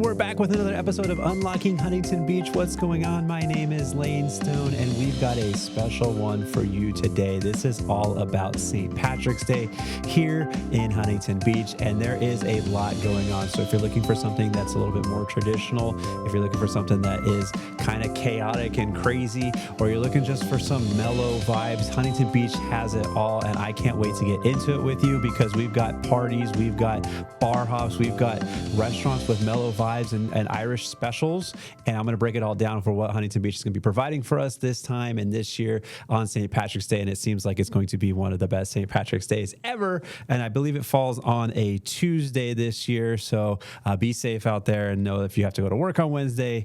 we're back with another episode of Unlocking Huntington Beach. What's going on? My name is Lane Stone, and we've got a special one for you today. This is all about St. Patrick's Day here in Huntington Beach, and there is a lot going on. So if you're looking for something that's a little bit more traditional, if you're looking for something that is kind of chaotic and crazy, or you're looking just for some mellow vibes, Huntington Beach has it all, and I can't wait to get into it with you because we've got parties, we've got bar hops, we've got restaurants with mellow vibes and Irish specials, and I'm going to break it all down for what Huntington Beach is going to be providing for us this time and this year on St. Patrick's Day, and it seems like it's going to be one of the best St. Patrick's Days ever, and I believe it falls on a Tuesday this year, so be safe out there and know if you have to go to work on Wednesday,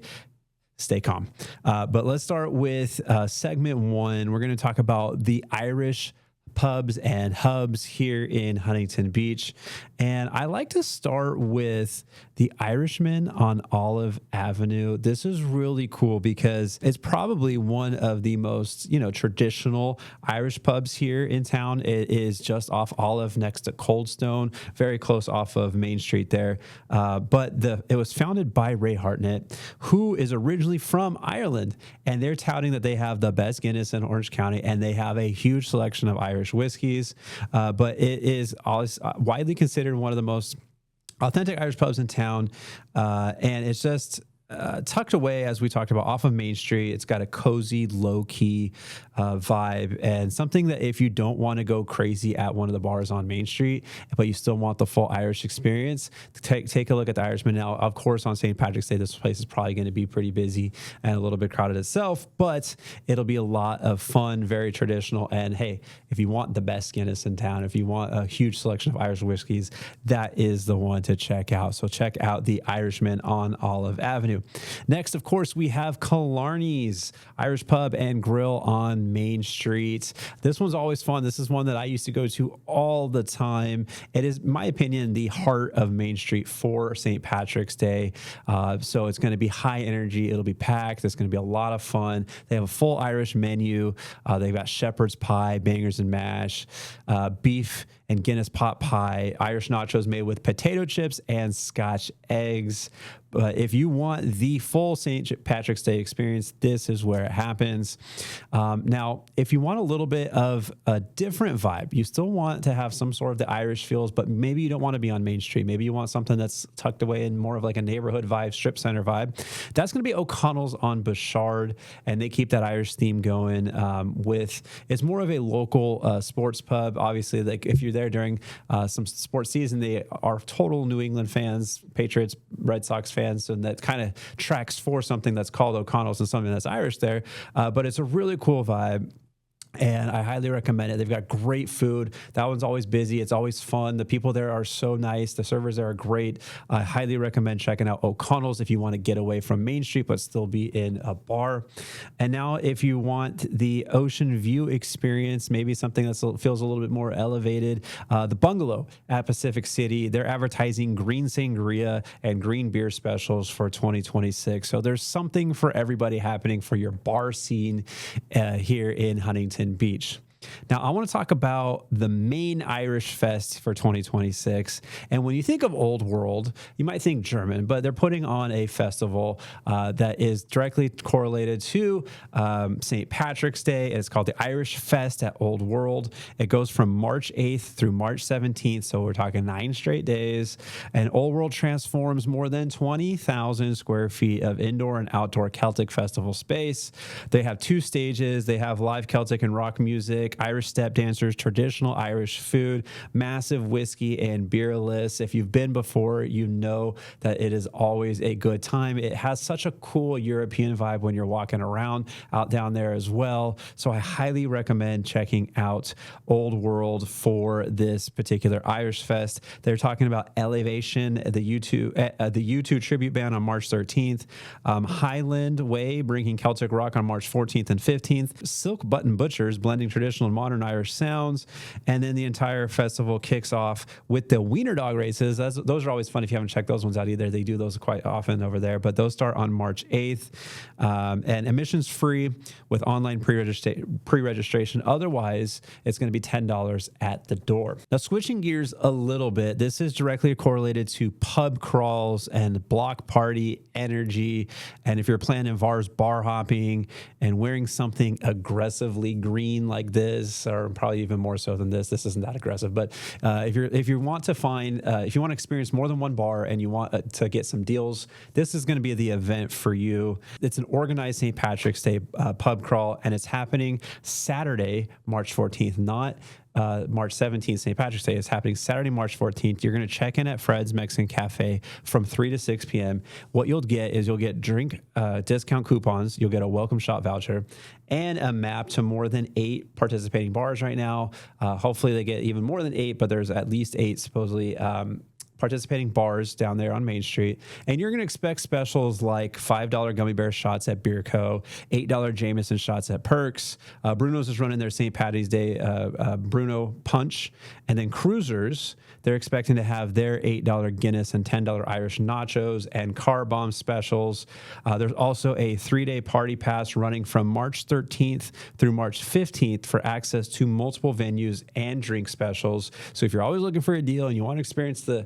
stay calm. But let's start with segment one. We're going to talk about the Irish pubs and hubs here in Huntington Beach. And I like to start with the Irishman on Olive Avenue. This is really cool because it's probably one of the most, traditional Irish pubs here in town. It is just off Olive next to Cold Stone, very close off of Main Street there. But it was founded by Ray Hartnett, who is originally from Ireland. And they're touting that they have the best Guinness in Orange County, and they have a huge selection of Irish whiskeys, but it is always widely considered one of the most authentic Irish pubs in town, and it's just tucked away, as we talked about, off of Main Street. It's got a cozy, low-key vibe, and something that if you don't want to go crazy at one of the bars on Main Street, but you still want the full Irish experience, take a look at the Irishman. Now, of course, on St. Patrick's Day, this place is probably going to be pretty busy and a little bit crowded itself, but it'll be a lot of fun, very traditional, and hey, if you want the best Guinness in town, if you want a huge selection of Irish whiskeys, that is the one to check out. So check out the Irishman on Olive Avenue. Next, of course, we have Killarney's Irish Pub and Grill on Main Street. This one's always fun. This is one that I used to go to all the time. It is, in my opinion, the heart of Main Street for St. Patrick's Day. So it's going to be high energy. It'll be packed. It's going to be a lot of fun. They have a full Irish menu. They've got shepherd's pie, bangers and mash, beef and Guinness pot pie, Irish nachos made with potato chips and Scotch eggs. But if you want the full St. Patrick's Day experience, this is where it happens. Now, if you want a little bit of a different vibe, you still want to have some sort of the Irish feels, but maybe you don't want to be on Main Street. Maybe you want something that's tucked away in more of like a neighborhood vibe, strip center vibe. That's going to be O'Connell's on Bouchard, and they keep that Irish theme going it's more of a local sports pub. Obviously, like if you're there during some sports season, they are total New England fans, Patriots, Red Sox fans, and that kind of tracks for something that's called O'Connell's and something that's Irish there. But it's a really cool vibe, and I highly recommend it. They've got great food. That one's always busy. It's always fun. The people there are so nice. The servers there are great. I highly recommend checking out O'Connell's if you want to get away from Main Street but still be in a bar. And now if you want the ocean view experience, maybe something that feels a little bit more elevated, the Bungalow at Pacific City, they're advertising green sangria and green beer specials for 2026. So there's something for everybody happening for your bar scene here in Huntington Beach. Now, I want to talk about the main Irish Fest for 2026. And when you think of Old World, you might think German, but they're putting on a festival that is directly correlated to St. Patrick's Day. It's called the Irish Fest at Old World. It goes from March 8th through March 17th. So we're talking 9 straight days. And Old World transforms more than 20,000 square feet of indoor and outdoor Celtic festival space. They have 2 stages. They have live Celtic and rock music, Irish step dancers, traditional Irish food, massive whiskey and beer lists. If you've been before, you know that it is always a good time. It has such a cool European vibe when you're walking around out down there as well. So I highly recommend checking out Old World for this particular Irish Fest. They're talking about Elevation, the U2 tribute band on March 13th, Highland Way bringing Celtic rock on March 14th and 15th, Silk Button Butchers blending traditional traditional and modern Irish sounds. And then the entire festival kicks off with the Wiener Dog races. Those are always fun if you haven't checked those ones out either. They do those quite often over there, but those start on March 8th. And admission's free with online pre-registration. Otherwise, it's going to be $10 at the door. Now, switching gears a little bit, this is directly correlated to pub crawls and block party energy. And if you're planning VARS bar hopping and wearing something aggressively green like this, or probably even more so than this isn't that aggressive, but if you want to experience more than one bar and you want to get some deals, this is going to be the event for you. It's an organized St. Patrick's Day pub crawl, and it's happening Saturday, March 14th, not March 17th, St. Patrick's Day. Is happening Saturday, March 14th. You're going to check in at Fred's Mexican Cafe from 3 to 6 p.m. What you'll get is you'll get drink discount coupons. You'll get a welcome shot voucher and a map to more than 8 participating bars right now. Hopefully they get even more than 8, but there's at least 8 supposedly participating bars down there on Main Street. And you're going to expect specials like $5 gummy bear shots at Beer Co., $8 Jameson shots at Perks. Bruno's is running their St. Patty's Day Bruno Punch. And then Cruisers, they're expecting to have their $8 Guinness and $10 Irish nachos and car bomb specials. There's also a 3-day party pass running from March 13th through March 15th for access to multiple venues and drink specials. So if you're always looking for a deal and you want to experience the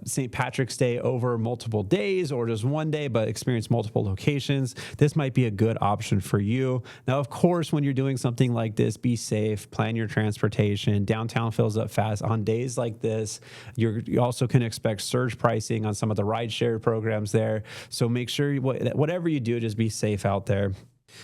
St. Patrick's Day over multiple days or just one day, but experience multiple locations, this might be a good option for you. Now, of course, when you're doing something like this, be safe, plan your transportation. Downtown fills up fast. On days like this, you also can expect surge pricing on some of the rideshare programs there. So make sure whatever you do, just be safe out there.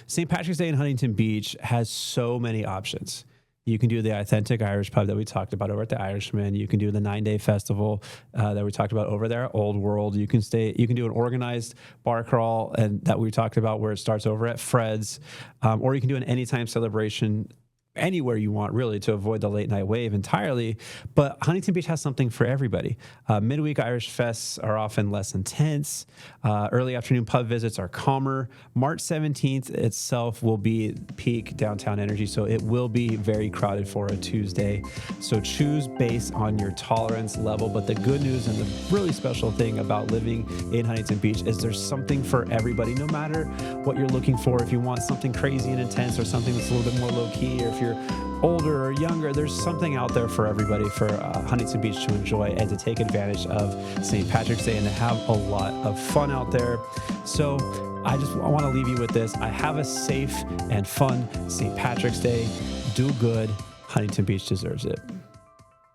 St. Patrick's Day in Huntington Beach has so many options. You can do the authentic Irish pub that we talked about over at the Irishman. You can do the 9-day festival that we talked about over there at Old World. You can do an organized bar crawl and that we talked about where it starts over at Fred's, or you can do an anytime celebration anywhere you want, really, to avoid the late night wave entirely. But Huntington Beach has something for everybody. Midweek Irish fests are often less intense. Early afternoon pub visits are calmer. March 17th itself will be peak downtown energy, so it will be very crowded for a Tuesday. So choose based on your tolerance level. But the good news and the really special thing about living in Huntington Beach is there's something for everybody, no matter what you're looking for. If you want something crazy and intense or something that's a little bit more low key, or if you're older or younger, there's something out there for everybody for Huntington Beach to enjoy and to take advantage of St. Patrick's Day and to have a lot of fun out there. So I want to leave you with this. I have a safe and fun St. Patrick's Day. Do good. Huntington Beach deserves it.